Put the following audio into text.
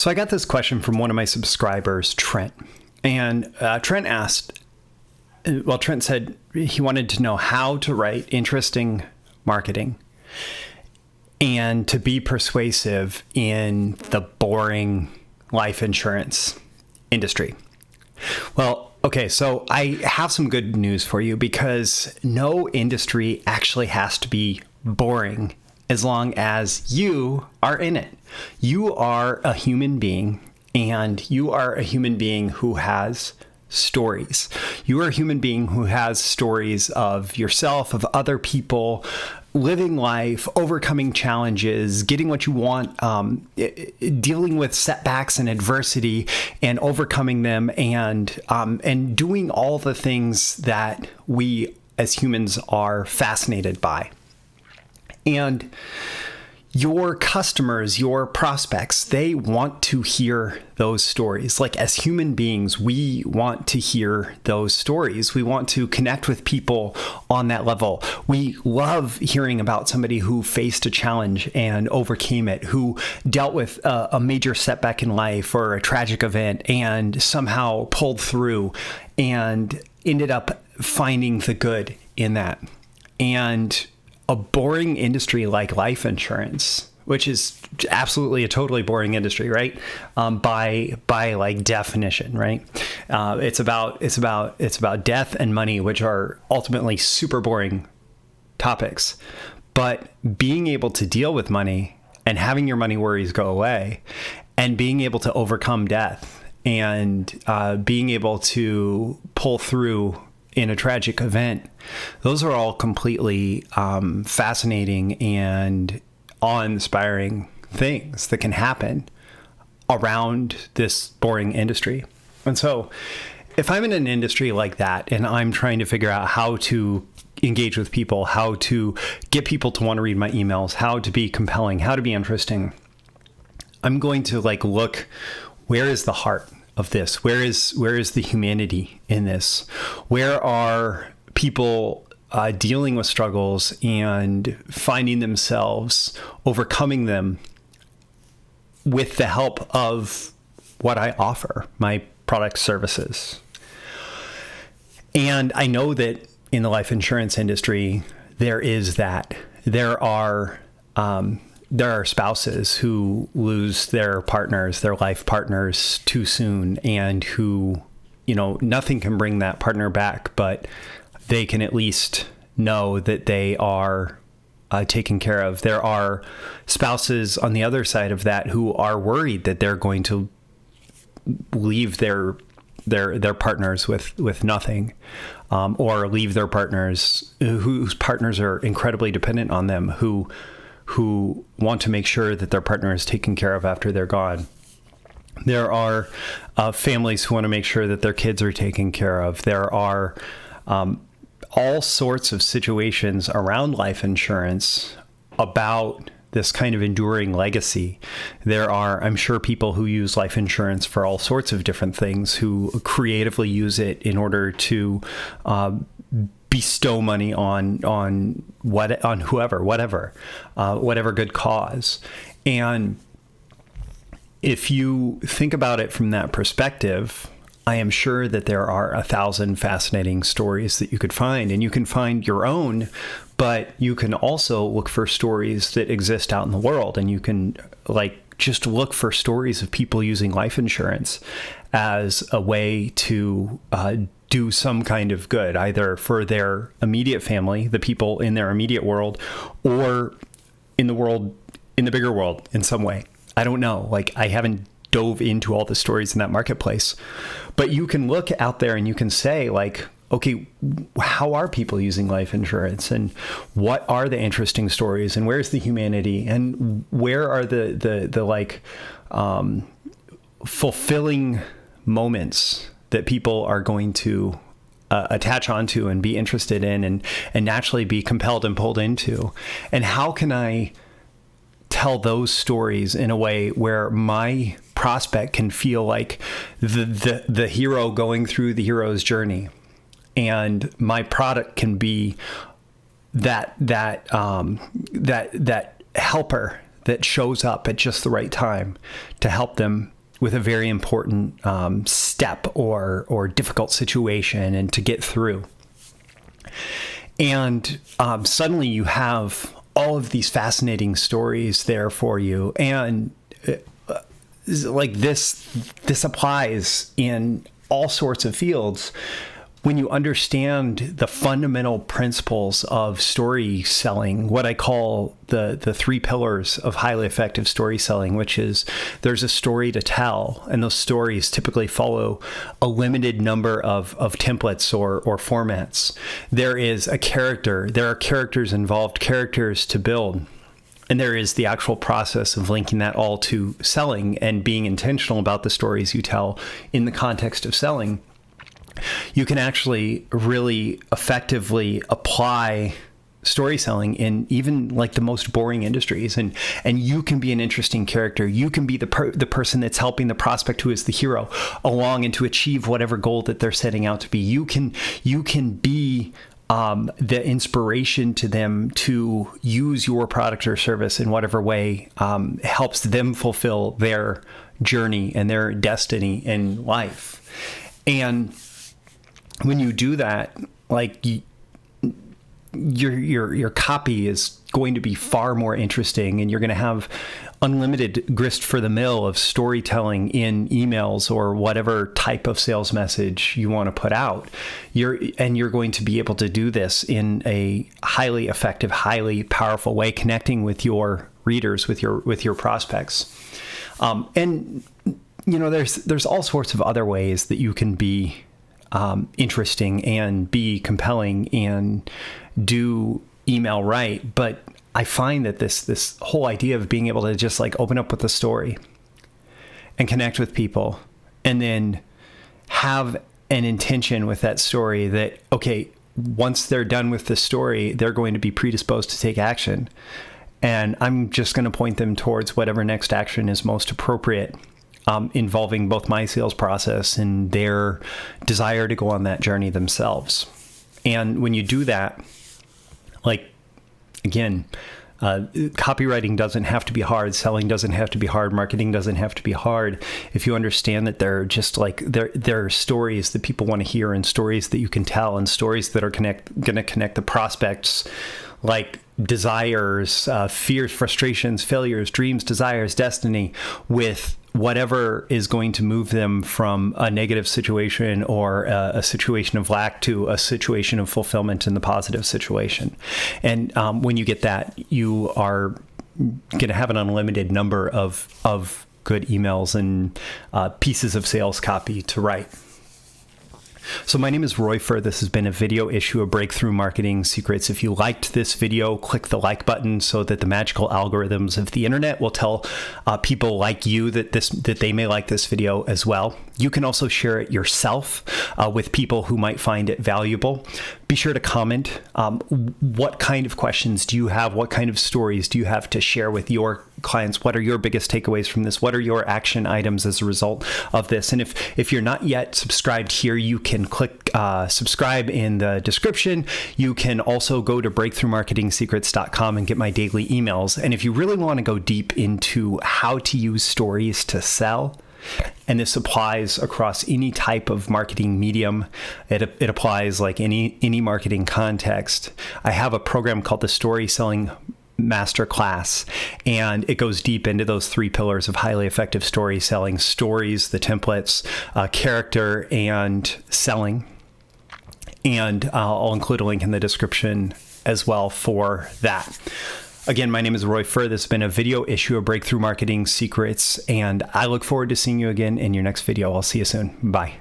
So I got this question from one of my subscribers, Trent. And Trent said he wanted to know how to write interesting marketing and to be persuasive in the boring life insurance industry. Well, okay, so I have some good news for you because no industry actually has to be boring as long as you are in it. You are a human being, and you are a human being who has stories. You are a human being who has stories of yourself, of other people, living life, overcoming challenges, getting what you want, dealing with setbacks and adversity and overcoming them, and doing all the things that we as humans are fascinated by. And your customers, your prospects, they want to hear those stories. Like, as human beings, we want to hear those stories. We want to connect with people on that level. We love hearing about somebody who faced a challenge and overcame it, who dealt with a major setback in life or a tragic event and somehow pulled through and ended up finding the good in that. And a boring industry like life insurance, which is absolutely a totally boring industry, right? By like definition, right? It's about death and money, which are ultimately super boring topics. But being able to deal with money and having your money worries go away, and being able to overcome death, and being able to pull through in a tragic event, those are all completely fascinating and awe-inspiring things that can happen around this boring industry. And so if I'm in an industry like that and I'm trying to figure out how to engage with people, how to get people to want to read my emails, how to be compelling, how to be interesting, I'm going to look, where is the heart of this? Where is the humanity in this? Where are people dealing with struggles and finding themselves overcoming them with the help of what I offer, my product services? And I know that in the life insurance industry, there is that. There are spouses who lose their partners, their life partners, too soon, and who, nothing can bring that partner back, but they can at least know that they are taken care of. There are spouses on the other side of that who are worried that they're going to leave their partners with nothing, or leave their partners whose partners are incredibly dependent on them, who want to make sure that their partner is taken care of after they're gone. There are families who want to make sure that their kids are taken care of. There are all sorts of situations around life insurance about this kind of enduring legacy. There are, I'm sure, people who use life insurance for all sorts of different things, who creatively use it in order to bestow money on whatever good cause. And if you think about it from that perspective, I am sure that there are 1,000 fascinating stories that you could find, and you can find your own, but you can also look for stories that exist out in the world, and you can just look for stories of people using life insurance as a way to do some kind of good, either for their immediate family, the people in their immediate world, or in the bigger world in some way. I don't know. I haven't dove into all the stories in that marketplace, but you can look out there and you can say, okay, how are people using life insurance, and what are the interesting stories, and where's the humanity, and where are the fulfilling moments that people are going to attach onto and be interested in, and naturally be compelled and pulled into. And how can I tell those stories in a way where my prospect can feel like the hero going through the hero's journey, and my product can be that helper that shows up at just the right time to help them with a very important step or difficult situation and to get through. And suddenly you have all of these fascinating stories there for you. And like this applies in all sorts of fields. When you understand the fundamental principles of story selling, what I call the three pillars of highly effective story selling, which is there's a story to tell, and those stories typically follow a limited number of templates or formats. There is a character, there are characters involved, characters to build. And there is the actual process of linking that all to selling and being intentional about the stories you tell in the context of selling. You can actually really effectively apply story selling in even like the most boring industries, and you can be an interesting character. You can be the person that's helping the prospect, who is the hero, along and to achieve whatever goal that they're setting out to be. You can be the inspiration to them to use your product or service in whatever way helps them fulfill their journey and their destiny in life. And when you do that, like your copy is going to be far more interesting, and you're going to have unlimited grist for the mill of storytelling in emails or whatever type of sales message you want to put out. You're going to be able to do this in a highly effective, highly powerful way, connecting with your readers, with your prospects. And you know, there's all sorts of other ways that you can be interesting and be compelling and do email right. But I find that this whole idea of being able to just like open up with a story and connect with people, and then have an intention with that story that, okay, once they're done with the story, they're going to be predisposed to take action. And I'm just going to point them towards whatever next action is most appropriate, involving both my sales process and their desire to go on that journey themselves. And when you do that, like, again, copywriting doesn't have to be hard. Selling doesn't have to be hard. Marketing doesn't have to be hard. If you understand that they're just like, they're stories that people want to hear, and stories that you can tell, and stories that are going to connect the prospects, like desires, fears, frustrations, failures, dreams, desires, destiny, with whatever is going to move them from a negative situation or a situation of lack to a situation of fulfillment in the positive situation. And when you get that, you are going to have an unlimited number of good emails and pieces of sales copy to write. So my name is Roy Furr. This has been a video issue of Breakthrough Marketing Secrets. If you liked this video, click the like button so that the magical algorithms of the internet will tell people like you that they may like this video as well. You can also share it yourself with people who might find it valuable. Be sure to comment. What kind of questions do you have? What kind of stories do you have to share with your clients? What are your biggest takeaways from this? What are your action items as a result of this? And if you're not yet subscribed here, you can click subscribe in the description. You can also go to breakthroughmarketingsecrets.com and get my daily emails. And if you really want to go deep into how to use stories to sell, and this applies across any type of marketing medium, it applies like any marketing context, I have a program called the Story Selling Masterclass, and it goes deep into those three pillars of highly effective story selling: stories, the templates, character, and selling. And I'll include a link in the description as well for that. Again, my name is Roy Furr. This has been a video issue of Breakthrough Marketing Secrets, and I look forward to seeing you again in your next video. I'll see you soon. Bye.